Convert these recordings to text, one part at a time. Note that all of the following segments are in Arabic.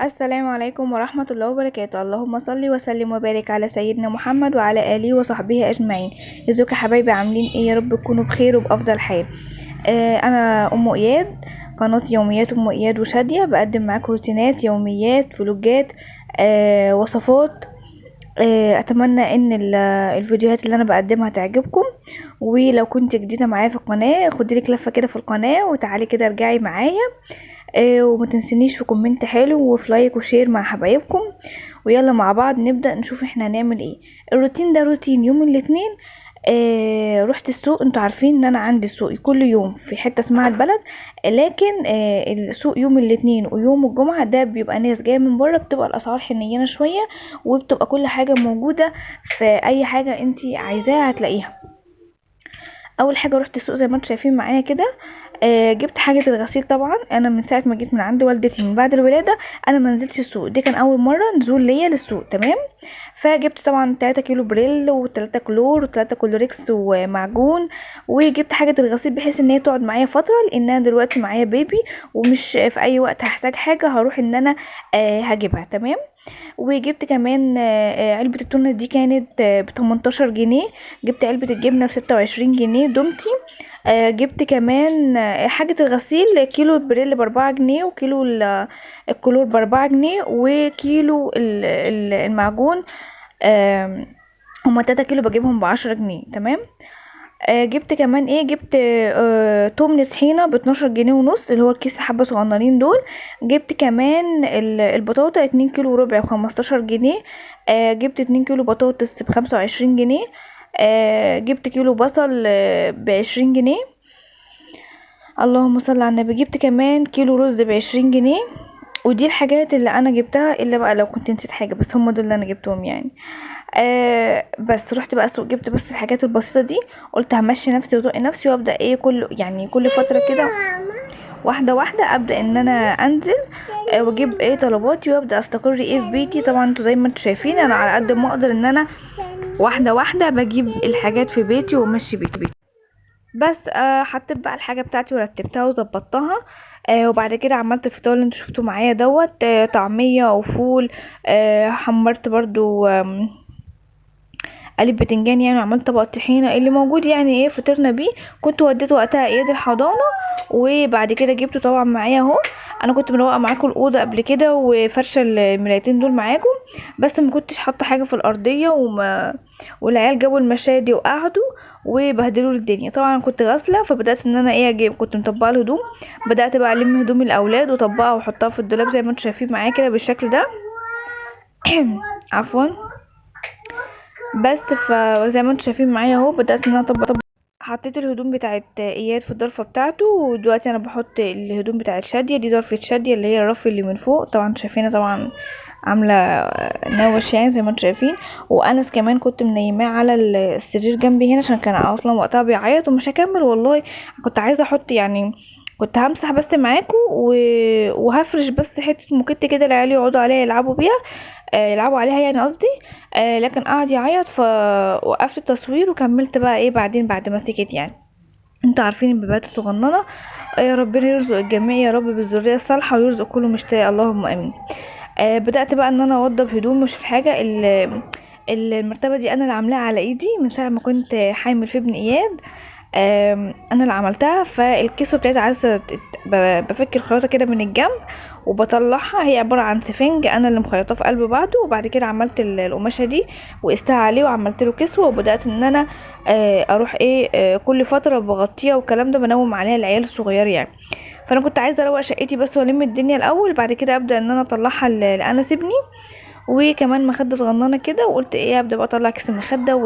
السلام عليكم ورحمة الله وبركاته. اللهم صل وسلم وبارك على سيدنا محمد وعلى آله وصحبه أجمعين. ازيكم يا حبايبي، عاملين ايه؟ يا رب تكونوا بخير وبأفضل حال. أنا أم إياد، قناة يوميات أم إياد وشادية. بقدم معاكم روتينات، يوميات، فلوجات، وصفات. أتمنى إن الفيديوهات اللي أنا بقدمها تعجبكم. ولو كنت جديدة معايا في القناة، خديلك لفة كده في القناة وتعالي كده ارجعي معايا. وما تنسنيش في كومنت حلو وفي لايك وشير مع حبايبكم. ويلا مع بعض نبدأ نشوف احنا هنعمل ايه. الروتين ده روتين يوم الاثنين. رحت السوق. انتوا عارفين ان انا عندي سوق كل يوم في حتة اسمها البلد. لكن السوق يوم الاثنين ويوم الجمعة ده بيبقى ناس جاية من بره، بتبقى الاسعار حنينة شوية، وبتبقى كل حاجة موجودة. في اي حاجة انتي عايزاها هتلاقيها. اول حاجه رحت السوق زي ما انتم شايفين معايا كده. جبت حاجه الغسيل. طبعا انا من ساعه ما جيت من عند والدتي من بعد الولاده انا ما نزلتش السوق. دي كان اول مره نزول ليا للسوق، تمام. فجبت طبعا 3 كيلو بريل و3 كلور و3 كلوريكس ومعجون. وجبت حاجه الغسيل بحيث ان هي تقعد معايا فتره، لان انا دلوقتي معايا بيبي ومش في اي وقت هحتاج حاجه هروح ان انا هجيبها، تمام. وجبت كمان علبة التونة دي كانت ب18 جنيه. جبت علبة الجبنة ب26 جنيه دومتي. جبت كمان حاجة الغسيل، كيلو البريل ب4 جنيه، وكيلو الكلور ب4 جنيه، وكيلو المعجون. هما 3 كيلو بجيبهم ب10 جنيه، تمام. جبت كمان ايه، جبت تمن طحينة ب12 جنيه ونص، اللي هو الكيس الحبة صغننين دول. جبت كمان البطاطا 2 كيلو وربع ب15 جنيه. جبت 2 كيلو بطاطس ب25 جنيه. جبت كيلو بصل ب20 جنيه. اللهم صل على النبي. جبت كمان كيلو رز ب20 جنيه. ودي الحاجات اللي انا جبتها، الا بقى لو كنت نسيت حاجة، بس هم دول اللي انا جبتهم يعني. بس رحت بقى السوق، جبت بس الحاجات البسيطة دي. قلت همشي نفسي وزق نفسي وابدأ ايه كل فترة كده، واحدة واحدة ابدأ ان انا انزل واجيب ايه طلباتي وابدأ استقر ايه في بيتي. طبعا انتوا زي ما انتوا شايفين انا على قد ما اقدر ان انا واحدة واحدة بجيب الحاجات في بيتي وامشي بيتي. بس حطيت بقى الحاجة بتاعتي ورتبتها وظبطتها. وبعد كده عملت الفطار اللي انتوا شفتوه معايا دوت، طعمية وفول. حمرت برضو قلب بتنجان يعني، وعملت طبق طحينه اللي موجود يعني ايه فطرنا بيه. كنت وديته وقتها اياد الحضانه. وبعد كده جبته طبعا معايا اهو. انا كنت مروقه معاكم الاوضه قبل كده وفرشه المرايتين دول معاكم، بس ما كنتش حاطه حاجه في الارضيه والعيال جابوا المشايه دي وقعدوا وبهدلوا الدنيا. طبعا كنت غاسله، فبدات ان انا ايه اجيب، كنت مطبقه الهدوم. بدات بقى الم هدوم الاولاد واطبقها واحطها في الدولاب زي ما انتم شايفين معايا كده بالشكل ده. عفوا. بس فزي ما انتم شايفين معايا اهو بدات ان انا اطبق. حطيت الهدوم بتاعت اياد في الضرفه بتاعته، ودلوقتي انا بحط الهدوم بتاعت شاديه. دي ضرفه شاديه اللي هي الرف اللي من فوق. طبعا انتوا شايفينها طبعا عامله نوش يعني زي ما انتم شايفين. وانس كمان كنت منيماه على السرير جنبي هنا عشان كان اصلا وقتها بيعيط ومش هكمل والله. كنت عايزه احط يعني، كنت همسح بس معاكم وهفرش بس حته موكيت كده العيال يقعدوا عليها يلعبوا بيها. يلعبوا عليها يعني قصدي. لكن قعد يعيط فوقفت التصوير وكملت بقى ايه بعدين بعد ما سكت يعني. انتوا عارفين البيبات الصغننه. ربنا يرزق الجميع يا رب بالذريه الصالحه ويرزق كل مشتاق، اللهم امين. بدات بقى ان انا اوضب هدوم. مش في حاجه المرتبه دي انا اللي عاملاها على ايدي من ساعه ما كنت حامل في ابن اياد. انا اللي عملتها. فالكسوه بتاعتها عايزه بفك الخياطه كده من الجنب وبطلعها. هي عباره عن سفنج انا اللي مخيطاه في قلب بعضه. وبعد كده عملت القماشه دي وقستها عليه وعملت له كسوه. وبدات ان انا اروح ايه كل فتره بغطيها والكلام ده بنوم عليها العيال الصغير يعني. فانا كنت عايزه اروق شقتي بس والم الدنيا الاول، بعد كده ابدا ان انا اطلعها لانس ابني. وكمان مخده صغننه كده، وقلت ايه ابدا بقى اطلع كيس المخده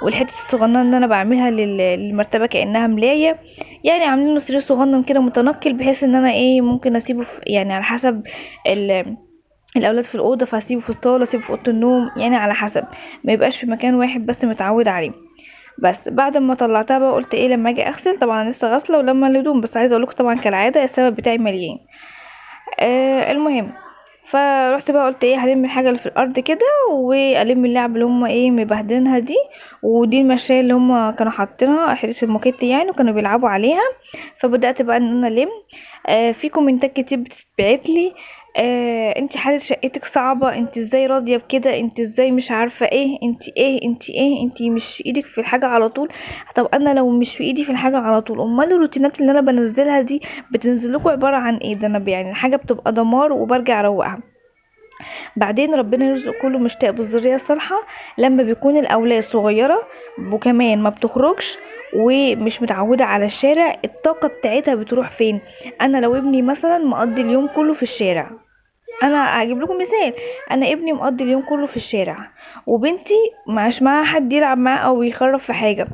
والحته الصغننه اللي انا بعملها للمرتبه كانها ملايه. يعني عاملين له سرير صغنن كده متنقل بحيث ان انا ايه ممكن اسيبه في يعني على حسب الاولاد في الاوضه، فاسيبه في الصاله، اسيبه في اوضه النوم، يعني على حسب ما يبقاش في مكان واحد بس متعود عليه. بس بعد ما طلعتها بقى قلت ايه لما اجي اغسل. طبعا انا لسه غاسله ولما الهدوم، بس عايزه اقولكم طبعا كالعاده السبب بتاعي مليان. المهم. فروحت بقى قلت ايه هلم الحاجه اللي في الارض كده والم اللعب اللي هم ايه مبهدلينها دي. ودي المشاية اللي هم كانوا حاطينها حته الموكيت يعني وكانوا بيلعبوا عليها. فبدات بقى ان انا الم. في كومنتات كتير بتتبعت لي انت حالة شقتك صعبة، انت ازاي راضية بكده، انت ازاي مش عارفة ايه، انت مش في ايدك في الحاجة على طول. طب انا لو مش في ايدي في الحاجة على طول، امال الروتينات اللي انا بنزلها دي بتنزل لكم عبارة عن ايه؟ ده انا يعني الحاجة بتبقى دمار وبرجع اروقها. بعدين ربنا يرزق كله مشتاق بالذرية الصالحة لما بيكون الأولاد صغيرة وكمان ما بتخرجش ومش متعودة على الشارع، الطاقة بتاعتها بتروح فين؟ أنا لو ابني مثلا مقضي اليوم كله في الشارع، انا هجيب لكم مثال، انا ابني مقضي اليوم كله في الشارع وبنتي مش معاها حد يلعب معاه او يخرب في حاجه،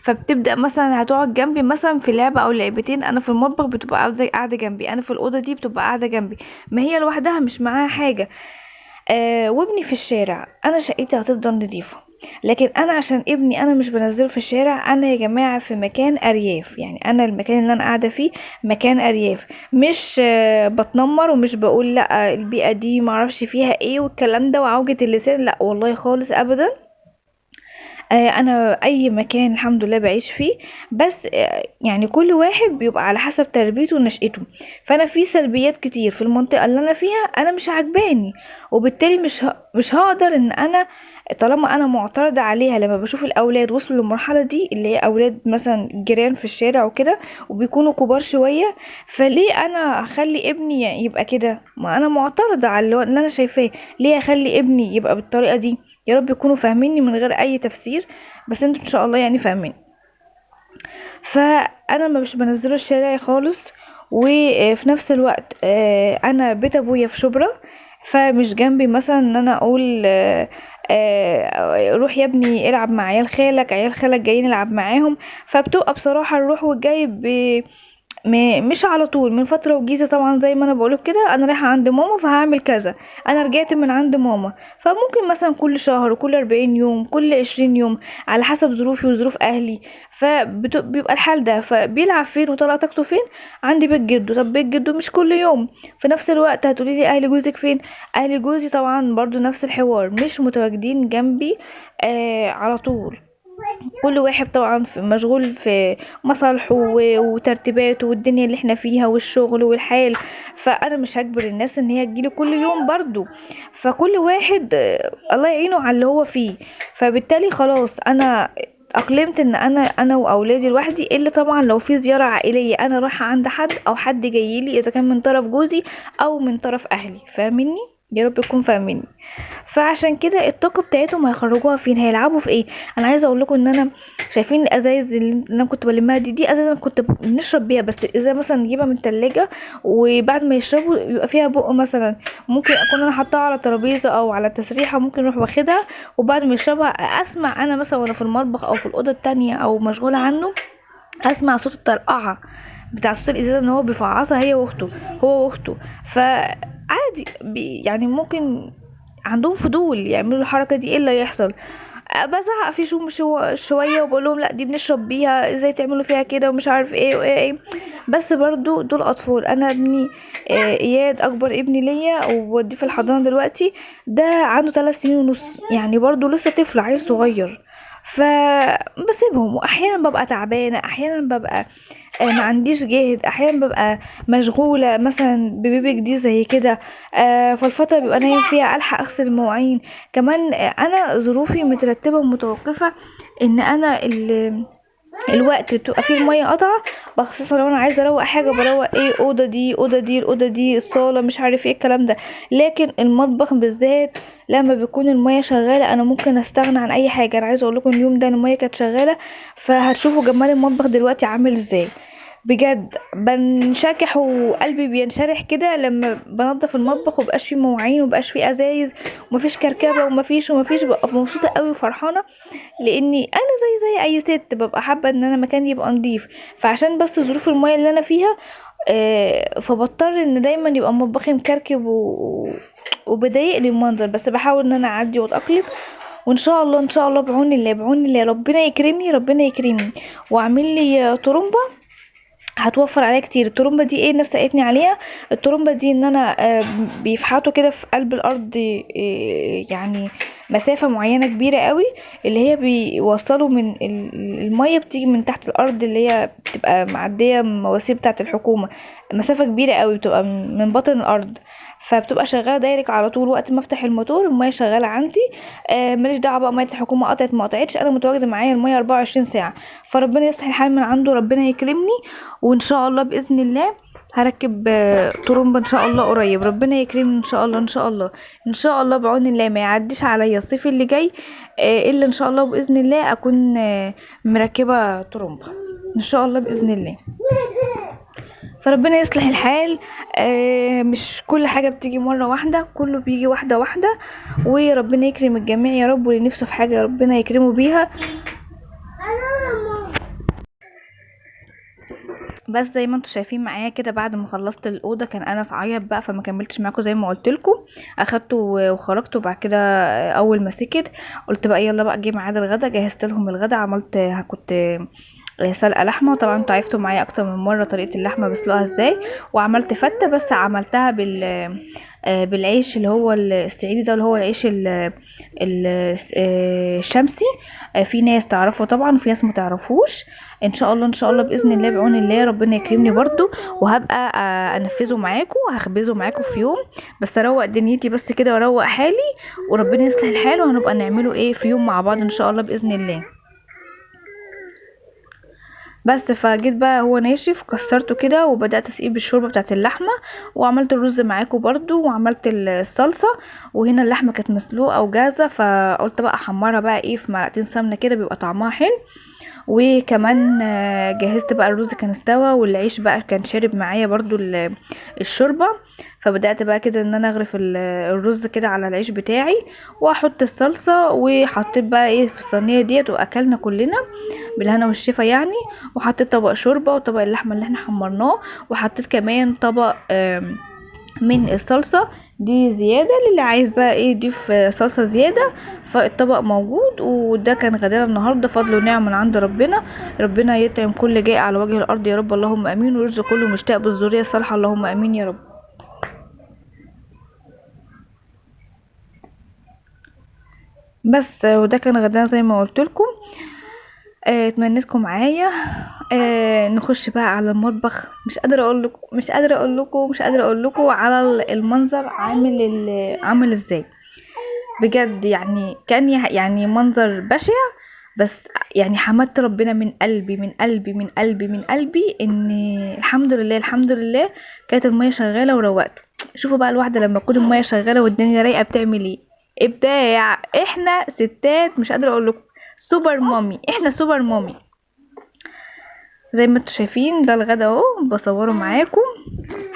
فبتبدا مثلا هتقعد جنبي مثلا في لعبه او لعبتين، انا في المطبخ بتبقى قاعده جنبي، انا في الاوضه دي بتبقى قاعده جنبي، ما هي لوحدها مش معاها حاجه. وابني في الشارع، انا شقتي هتفضل نظيفه، لكن انا عشان ابني انا مش بنزله في الشارع، انا يا جماعه في مكان ارياف، يعني انا المكان اللي انا قاعده فيه مكان ارياف، مش بتنمر ومش بقول لا البيئه دي معرفش فيها ايه والكلام ده وعوجة اللسان، لا والله خالص ابدا. انا اي مكان الحمد لله بعيش فيه، بس يعني كل واحد بيبقى على حسب تربيته ونشأته، فانا في سلبيات كتير في المنطقة اللي انا فيها انا مش عاجباني، وبالتالي مش هقدر ان انا طالما انا معترضة عليها لما بشوف الاولاد وصلوا للمرحلة دي اللي هي اولاد مثلا جيران في الشارع وكده وبيكونوا كبار شوية، فليه انا اخلي ابني يبقى كده؟ ما انا معترضة على اللي انا شايفاه، ليه اخلي ابني يبقى بالطريقة دي؟ يا رب يكونوا فاهميني من غير اي تفسير، بس انتوا ان شاء الله يعني فاهمين. فانا ما مش بنزله الشارع خالص، وفي نفس الوقت انا بيت ابويا في شبرا، فمش جنبي مثلا ان انا اقول روح يا ابني العب مع عيال خالك، عيال خالك جايين العب معاهم، فبتبقى بصراحة الروح والجاي مش على طول، من فترة وجيزة طبعا زي ما انا بقولك كده، انا رايحة عند ماما فهعمل كذا، انا رجعت من عند ماما، فممكن مثلا كل شهر، كل 40 يوم، كل 20 يوم، على حسب ظروفي وظروف اهلي، فبيبقى الحال ده، فبيلعب فين وطلع طاقته فين؟ عندي بيت جده. طب بيت جده مش كل يوم، في نفس الوقت هتقولي لي اهل جوزك فين؟ اهل جوزي طبعا برضو نفس الحوار، مش متواجدين جنبي على طول، كل واحد طبعا مشغول في مصالحه وترتيباته والدنيا اللي احنا فيها والشغل والحال، فانا مش هجبر الناس ان هي تجيلي كل يوم برضو، فكل واحد الله يعينه على اللي هو فيه، فبالتالي خلاص انا اقلمت ان انا واولادي لوحدي، الا طبعا لو في زياره عائليه انا رايحه عند حد او حد جايلي اذا كان من طرف جوزي او من طرف اهلي، فاهميني؟ يا رب تكون فاهميني. فعشان كده الطاقه بتاعتهم هيخرجوها فين؟ هيلعبوا في ايه؟ انا عايزه اقول لكم ان انا شايفين الازايز اللي انا كنت بلمها دي ازايز انا كنت بنشرب بيها، بس اذا مثلا نجيبها من التلاجة وبعد ما يشربوا يبقى فيها بق مثلا، ممكن اكون انا حطاها على ترابيزه او على تسريحه، ممكن اروح واخدها وبعد ما يشربها اسمع انا مثلا وانا في المطبخ او في الاوضه التانية او مشغوله عنه، اسمع صوت الطرقعه بتاع صوت الازازه ان هو بيفعصها هي واخته، هو واخته، فعادي يعني ممكن عندهم فضول يعملوا الحركه دي، ايه اللي هيحصل؟ بزعق في شويه وبقول لهم لا دي بنشرب بيها، ازاي تعملوا فيها كده ومش عارف ايه وايه ايه، بس برضو دول اطفال. انا ابني اياد اكبر ابني ليا وبوديه في الحضانه دلوقتي، ده عنده 3 سنين ونص، يعني برضو لسه طفل عيل صغير، فبسيبهم، واحيانا ببقى تعبانه، احيانا ببقى ما عنديش جهد، احيانا ببقى مشغوله مثلا ببيبي جديد زي كده، فالفتره بيبقى نايم فيها الحق اغسل المواعين، كمان انا ظروفي مترتبه ومتوقفه ان انا الوقت اللي بتبقى فيه الميه قطعه بخصصه، لو انا عايزه اروق حاجه بروق ايه، اوضه دي اوضه دي الاوضه دي الصاله مش عارف ايه الكلام ده، لكن المطبخ بالذات لما بيكون الميه شغاله انا ممكن استغنى عن اي حاجه. انا عايزه اقول لكم اليوم ده الميه كانت شغاله، فهتشوفوا جمال المطبخ دلوقتي عامل ازاي، بجد بنشكح وقلبي بينشرح كده لما بنضف المطبخ ومبقاش فيه مواعين ومبقاش فيه ازايز ومفيش كركبه ومفيش ببقى مبسوطه قوي وفرحانه، لاني انا زي اي ست ببقى حابه ان انا مكاني يبقى نضيف، فعشان بس ظروف المايه اللي انا فيها فبضطر ان دايما يبقى مطبخي مكركب وبضايقني المنظر، بس بحاول ان انا اعدي واتاقلم، وان شاء الله ان شاء الله بعون الله بعون الله ربنا يكرمني ربنا يكرمني واعمل لي طرمبه هتوفر عليا كتير. الطرمبة دي ايه الناس سألتني عليها؟ الطرمبة دي ان انا بيفحطوا كده في قلب الارض يعني مسافة معينة كبيرة قوي، اللي هي بيوصلوا من المية بتيجي من تحت الارض اللي هي بتبقى معدية مواسير بتاعة الحكومة، مسافة كبيرة قوي بتبقى من باطن الارض، فبتبقى شغاله دايركت على طول. وقت ما افتح الموتور الميه شغاله عندي. ماليش دعوه بقى ميه الحكومه قطعت ما قطعتش، انا متواجده معايا الميه 24 ساعه. فربنا يصلح الحال من عنده، ربنا يكرمني وان شاء الله باذن الله هركب طرمبة ان شاء الله قريب. ربنا يكرمني ان شاء الله ان شاء الله ان شاء الله بعون الله ما يعديش عليا الصيف اللي جاي الا ان شاء الله باذن الله اكون مركبه طرمبة ان شاء الله باذن الله. فربنا يصلح الحال. مش كل حاجه بتيجي مره واحده، كله بيجي واحده واحده. وربنا يكرم الجميع يا رب، واللي نفسه في حاجه ربنا يكرمه بيها. بس زي ما انتوا شايفين معايا كده، بعد ما خلصت الاوضه كان انا عيط بقى فما كملتش معاكم زي ما قلت لكم. اخدته وخرجت. وبعد كده اول ما سكت قلت بقى يلا بقى جه ميعاد الغدا، جهزت لهم الغدا. عملت كنت سلقه لحمه، وطبعا انتوا عرفتوا معايا اكتر من مره طريقه اللحمه بسلقها ازاي. وعملت فته بس عملتها بالعيش اللي هو الصعيدي ده، اللي هو العيش الشمسي. في ناس تعرفه طبعا وفي ناس ما تعرفوش. ان شاء الله ان شاء الله باذن الله بعون الله ربنا يكرمني برضو، وهبقى انفذه معاكم وهخبزه معاكم في يوم. بس اروق دنيتي بس كده واروق حالي، وربنا يصلح الحال وهنبقى نعمله ايه في يوم مع بعض ان شاء الله باذن الله. بس فجيت بقى هو ناشف كسرته كده وبدات اسقيه بالشوربه بتاعه اللحمه. وعملت الرز معاكم برضو وعملت الصلصه. وهنا اللحمه كانت مسلوقه وجاهزه، فقلت بقى احمرها بقى ايه في معلقتين سمنه كده بيبقى طعمها حلو. وكمان جهزت بقى الرز كان استوى، والعيش بقى كان شارب معايا برضو الشوربه. فبدات بقى كده ان انا اغرف الرز كده على العيش بتاعي واحط الصلصه. وحطيت بقى ايه في الصينيه ديت واكلنا كلنا بالهنا والشفا يعني. وحطيت طبق شوربه وطبق اللحمه اللي احنا حمرناه. وحطيت كمان طبق من الصلصه دي زياده للي عايز بقى ايه يضيف صلصه زياده. فالطبق موجود، وده كان غدانا النهارده فضل ونعم من عند ربنا. ربنا يطعم كل جائع على وجه الارض يا رب اللهم امين، ويرزق كل مشتاق بالذريه الصالحه اللهم امين يا رب. بس وده كان غدانا زي ما قلت لكم. اتمنيتكم معايا. نخش بقى على المطبخ. مش قادره اقول لكم على المنظر عامل ازاي بجد. يعني كان يعني منظر بشع. بس يعني حمدت ربنا من قلبي من قلبي من قلبي من قلبي ان الحمد لله الحمد لله كانت الميه شغاله وروقت. شوفوا بقى الواحده لما تكون الميه شغاله والدنيا رايقه بتعمل ايه؟ ابداع. احنا ستات مش قادره اقول لكم سوبر مامي، احنا سوبر مامي. زي ما انتوا شايفين ده الغدا اهو بصوره معاكم.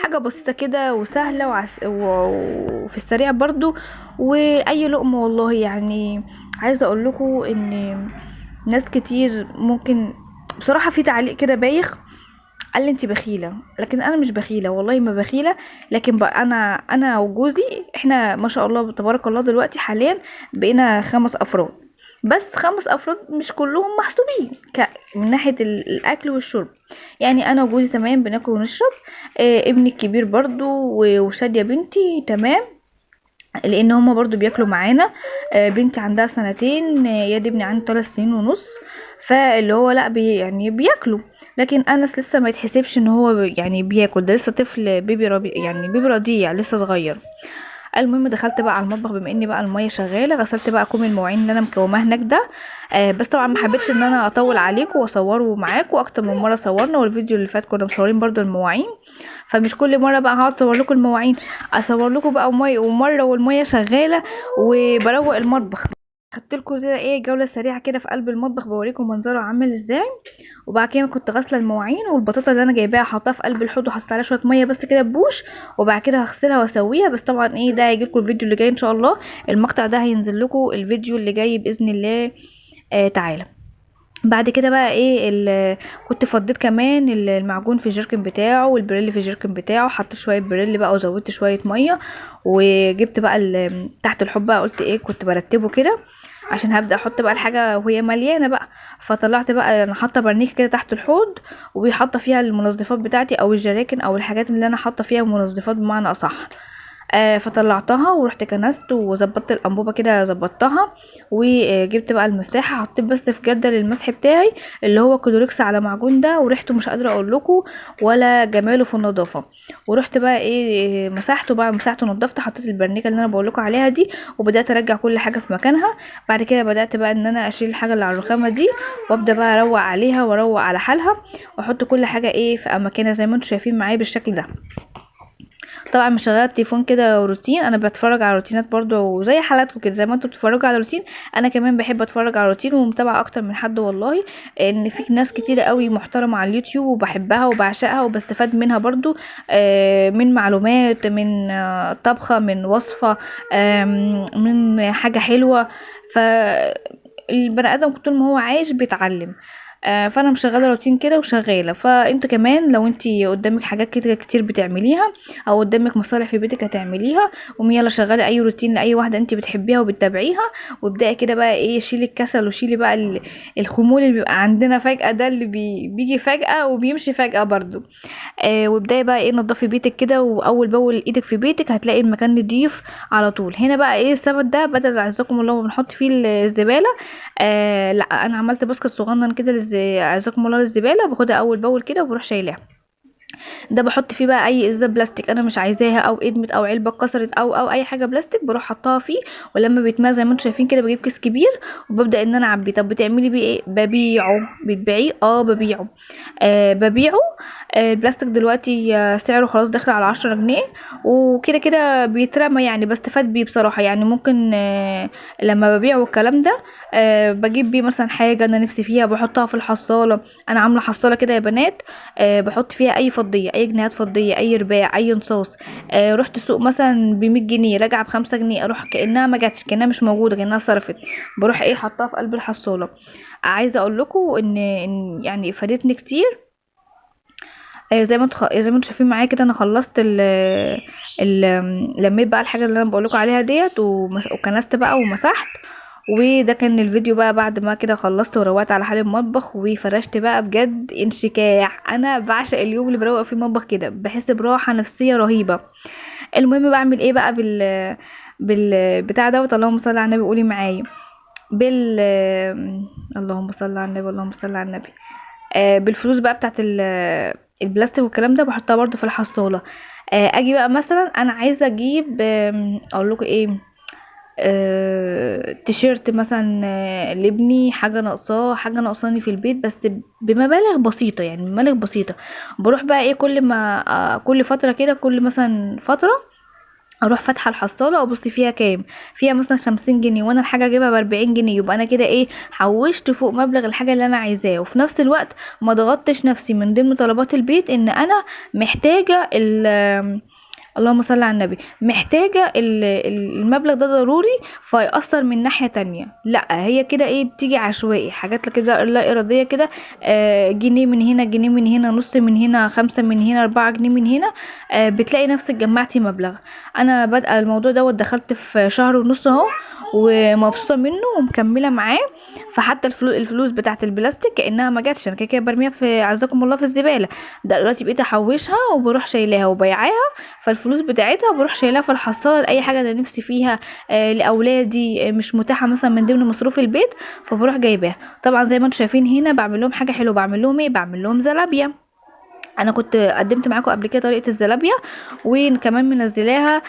حاجه بسيطه كده وسهله وفي السريع برضو. واي لقمه والله يعني. عايزه اقول لكم ان ناس كتير ممكن بصراحه في تعليق كده بايخ قال لي انت بخيله، لكن انا مش بخيله والله ما بخيله. لكن بقى انا وجوزي احنا ما شاء الله تبارك الله دلوقتي حاليا بقينا 5 افراد. بس 5 افراد مش كلهم محسوبين من ناحيه الاكل والشرب. يعني انا وجوزي تمام بناكل ونشرب. ابني الكبير برضو وشاديه بنتي تمام لان هما برضو بياكلوا معانا. بنتي عندها 2 سنين، ياد ابني عنده 3 سنين ونص. فاللي هو لا يعني بياكلوا. لكن انس لسه ما يتحسبش ان هو يعني بياكل، ده لسه طفل بيبي يعني بيبي رضيع لسه صغير. المهم دخلت بقى على المطبخ بما اني بقى الميه شغاله، غسلت بقى كوم المواعين اللي انا مكوماه هناك ده. بس طبعا ما حبيتش ان انا اطول عليكم واصوره معاكم اكتر من مره صورنا، والفيديو اللي فات كنا مصورين برضو المواعين. فمش كل مره بقى هقعد اصور لكم المواعين، اصور لكم بقى ميه ومره والميه شغاله وبروق المطبخ. خدت لكم كده ايه جوله سريعه كده في قلب المطبخ بوريكم منظره عامل ازاي. وبعد كده كنت غاسله المواعين والبطاطا اللي انا جايباها حطاها في قلب الحوض وحطيت عليها شويه ميه بس كده بوش. وبعد كده هغسلها واسويها. بس طبعا ايه ده هيجيلكم الفيديو اللي جاي ان شاء الله. المقطع ده هينزل لكم الفيديو اللي جاي باذن الله. تعالى بعد كده بقى ايه كنت فضيت كمان المعجون في الجيركن بتاعه والبريل في الجيركن بتاعه. حطيت شويه بريل بقى وزودت شويه ميه. وجبت بقى تحت الحوض بقى قلت ايه كنت برتبه كده عشان هبدا احط بقى الحاجه وهي مليانه بقى. فطلعت بقى انا حاطه برنيكه كده تحت الحوض وحاطه فيها المنظفات بتاعتي او الجراكن او الحاجات اللي انا حاطه فيها منظفات بمعنى اصح. فطلعتها ورحت كنست وظبطت الانبوبه كده ظبطتها، وجبت بقى المساحه حطيت بس في جردل المسح بتاعي اللي هو كلوريكس على معجون ده، وريحته مش قادره اقول لكم ولا جماله في النظافه. ورحت بقى ايه مسحته، بعد مسحته نضفت حطيت البرنيكه اللي انا بقول لكم عليها دي، وبدات ارجع كل حاجه في مكانها. بعد كده بدات بقى ان انا اشيل الحاجه اللي على الرخامه دي، وابدا بقى اروق عليها واروق على حالها، واحط كل حاجه ايه في اماكنها زي ما انتم شايفين معايا بالشكل ده. طبعا مشغله التليفون كده روتين، انا بتفرج على روتينات برضو زي حالاتكم كده، زي ما انتوا بتتفرجوا على روتين انا كمان بحب اتفرج على روتين، ومتابعه اكتر من حد والله، ان في ناس كتيره قوي محترمه على اليوتيوب وبحبها وبعشقها وبستفاد منها برضو، من معلومات، من طبخه، من وصفه، من حاجه حلوه. فالبني ادم طول ما هو عايش بيتعلم. فانا مشغله روتين كده وشغاله، فانتوا كمان لو انتي قدامك حاجات كده كتير بتعمليها او قدامك مصالح في بيتك هتعمليها، قومي يلا شغلي اي روتين لاي واحده انتي بتحبيها وبتتابعيها، وابداي كده بقى ايه شيلي الكسل وشيلي بقى الخمول اللي بيبقى عندنا فجاه ده، اللي بيجي فجاه وبيمشي فجاه برضو. وابداي بقى ايه نضفي بيتك كده، واول باول ايدك في بيتك هتلاقي المكان نضيف على طول. هنا بقى ايه السبت ده بدل عزكم الله بنحط فيه الزباله، لا انا عملت باسكت صغنن كده عزكم الله للزباله، باخدها اول باول كده وبروح شايلاها. ده بحط فيه بقى اي ازازه بلاستيك انا مش عايزاها، او ادمت، او علبه اتكسرت، او اي حاجه بلاستيك بروح حطها فيه، ولما بيتملى زي ما انتم شايفين كده بجيب كيس كبير وببدا ان انا اعبيه. طب بتعملي بيه ايه؟ ببيعه. بتبيعيه؟ ببيعه. ببيعه. البلاستيك دلوقتي سعره خلاص داخل على 10 جنيه، وكده كده بيترمى يعني، بستفاد بيه بصراحه يعني. ممكن لما ببيعه الكلام ده بجيب بيه مثلا حاجه انا نفسي فيها بحطها في الحصاله. انا عامله حصاله كده يا بنات، بحط فيها اي فضيه، اي جنيهات فضيه، اي رباع، اي نصاص. رحت السوق مثلا ب100 جنيه راجعه ب5 جنيه، اروح كانها ما جاتش، كانها مش موجوده، كانها صرفت، بروح ايه حطها في قلب الحصاله. عايزه اقول لكم ان يعني فادتني كتير. زي ما انتوا شايفين معايا كده انا خلصت ال لميت بقى الحاجه اللي انا بقول لكم عليها ديت، وكنست بقى ومسحت. وده كان الفيديو بقى بعد ما كده خلصت وروقت على حال المطبخ وفرشت بقى بجد انشكاح. انا بعشق اليوم اللي بروق فيه المطبخ كده، بحس براحه نفسيه رهيبه. المهم بعمل ايه بقى بتاع دوت، اللهم صل على النبي قولي معايا، بال اللهم صل على النبي، اللهم صل على النبي. بالفلوس بقى بتاعت البلاستيك والكلام ده بحطها برضو في الحصاله. اجي بقى مثلا انا عايزه اجيب اقول لكم ايه، تيشيرت مثلا لابني، حاجه ناقصاه، حاجه ناقصاني في البيت بس بمبالغ بسيطه، يعني بمبالغ بسيطه. بروح بقى ايه كل ما كل فتره كده، كل مثلا فتره اروح فاتحه الحصاله وابص فيها كام، فيها مثلا 50 جنيه، وانا الحاجه اجيبها ب40 جنيه، يبقى انا كده ايه حوشت فوق مبلغ الحاجه اللي انا عايزاه، وفي نفس الوقت ما ضغطتش نفسي من ضمن طلبات البيت ان انا محتاجه اللهم صل على النبي، محتاجة المبلغ ده ضروري فيأثر من ناحية تانية. لا هي كده ايه بتيجي عشوائي، حاجات كده لا إرادية كده، جنيه من هنا، جنيه من هنا، نص من هنا، 5 من هنا، 4 جنيه من هنا، بتلاقي نفسك جمعتي مبلغ. انا بادئه الموضوع دوت دخلت في شهر ونص اهو، ومبسوطه منه ومكمله معاه. فحتى الفلوس بتاعت البلاستيك كانها ما جاتش، انا كده كده برميها في عزكم الله في الزباله، دلوقتي بقيت احوشها وبروح شايلاها وبيعاها، فالفلوس بتاعتها بروح شايلاها في الحصاله لاي حاجه انا نفسي فيها، لاولادي مش متاحه مثلا من ضمن مصروف البيت، فبروح جايباها. طبعا زي ما انتم شايفين هنا بعمل لهم حاجه حلوه، بعمل لهم ايه، بعمل لهم زلابيه. انا كنت قدمت معاكم قبل كده طريقه الزلابيه، وكمان منزلاها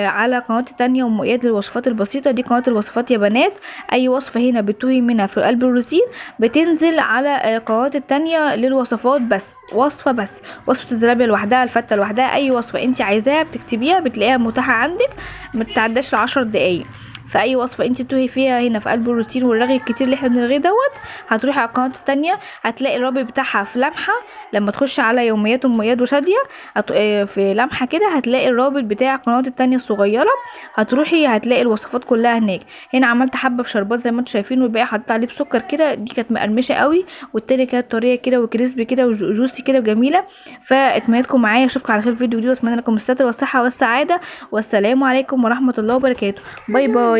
على قناتي التانية ام اياد للوصفات البسيطه، دي قناه الوصفات يا بنات. اي وصفه هنا بتوهي منها في قلب الروتين بتنزل على قنوات التانية للوصفات، بس وصفه، بس وصفه الزلابيه لوحدها، الفته لوحدها، اي وصفه انت عايزاها بتكتبيها بتلاقيها متاحه عندك، متعداش ل10 دقايق. فاي وصفه انت تتوهي فيها هنا في قلب الروتين والرغي الكتير اللي احنا بنرغيه دوت، هتروحي على القناه التانية هتلاقي الرابط بتاعها في لمحه. لما تخش على يوميات ام اياد وشاديه في لمحه كده هتلاقي الرابط بتاع القنوات التانية الصغيره، هتروحي هتلاقي الوصفات كلها هناك. هنا عملت حبه بشربات زي ما انتم شايفين، والباقي حطيت عليه بسكر كده، دي كانت مقرمشه قوي، والتانية كانت طريه كده وكريسبي كده وجوسي كده وجميله. فاتمنيتكم معايا، اشوفكم على خير في فيديو جديد، واتمنى لكم الستر والصحه والسعاده، والسلام عليكم ورحمه الله وبركاته. باي باي.